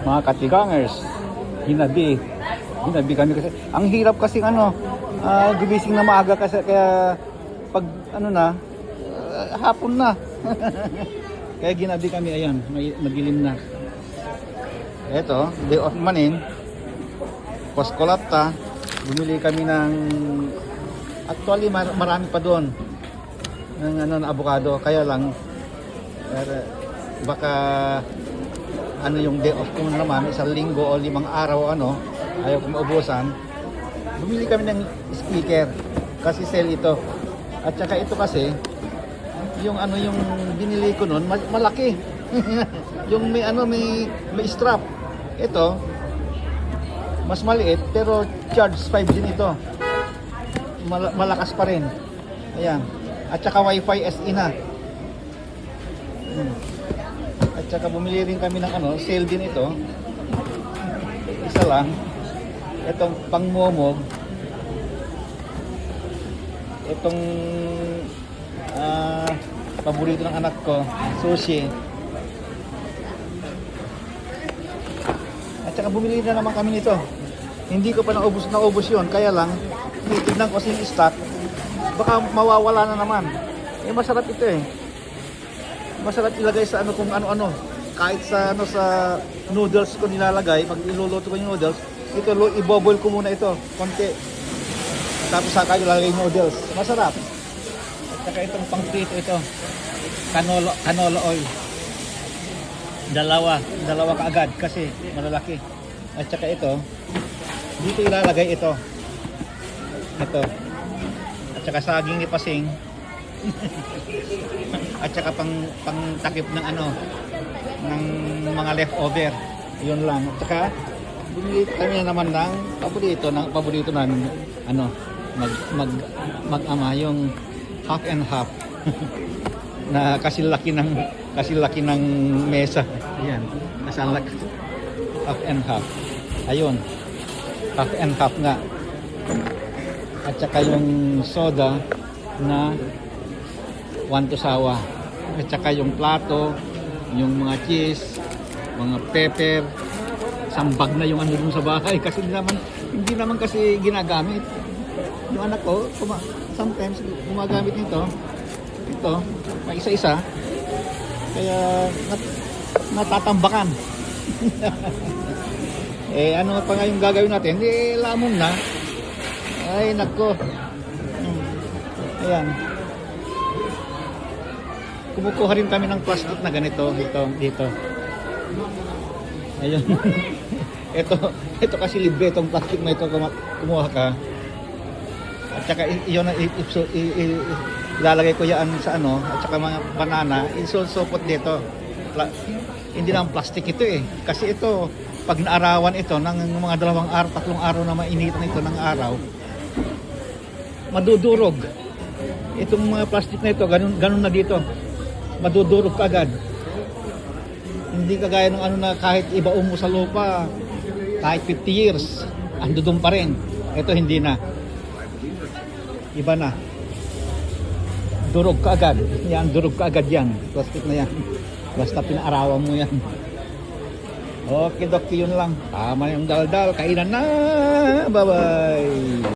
Mga katigangers, ginabi kami kasi ang hirap kasi gumising na maaga kasi kaya pag hapon na. Kaya ginabi kami, ayan, may madilim na. Eto, day off manin, Koskolata, bumili kami ng, actually marami pa doon ng avocado, kaya lang baka yung day off ko naman, isang linggo o 5 araw ayaw ko maubusan. Bumili kami ng speaker kasi sale ito. At saka ito kasi yung binili ko noon malaki. Yung may strap. Ito mas maliit pero charge 5 din ito. Malakas pa rin. Ayan. At saka Wi-Fi SE na. At saka bumili rin kami ng sale din ito. Isa lang. Itong pangmomog. Itong paborito ng anak ko, sushi. At saka bumili na naman kami nito. Hindi ko pa naubos yun. Kaya lang, tignan ko kasi yung stock. Baka mawawala na naman. Masarap ito eh. Masarap ilagay sa kung ano-ano. Kahit sa sa noodles ko nilalagay, pag iluluto ko yung noodles, ito i-boil ko muna ito, konti. Tapos saka ilalagay yung noodles. Masarap. At saka itong pang-prito ito. Canola oil. Dalawa kaagad kasi malalaki. At saka ito, dito ilalagay ito. Ito. At saka saging ni Pasing. At saka pang takip ng ng mga leftover. Yun lang. At saka bumili kami naman ng paborito namin mag-ama yung half and half. Na kasi laki ng mesa. Ayan. Kasi half and half. Ayun. Half and half nga. At saka yung soda na 1 to sawa. At saka yung plato, yung mga cheese, mga pepper, sambag na yung dun sa bahay kasi hindi naman kasi ginagamit. Yung anak ko, sometimes gumagamit nito. Ito, pa isa-isa. Kaya natatambakan. Ano pa nga yung gagawin natin? Lamon na. Ay, nako. Ayan. Kumukuha rin kami ng plastic na ganito dito. Ayun. ito kasi libre itong plastic na ito kumuha ka. At saka iyon na ilalagay ko yan sa at saka mga banana, isusupot dito. Hindi lang plastic ito eh. Kasi ito, pag naarawan ito ng mga 2 araw, 3 araw na mainitan ito ng araw, madudurog. Itong mga plastic na ito, ganun na dito. Madudurog ka agad. Hindi kagaya ng na kahit ibaon mo sa lupa, kahit 50 years, andudong pa rin. Ito hindi na. Iba na. Durog ka agad. Durog ka agad yan. Plastic na yan. Basta pinaarawan mo yan. Okay, yun lang. Tama yung daldal. Kainan na. Bye-bye.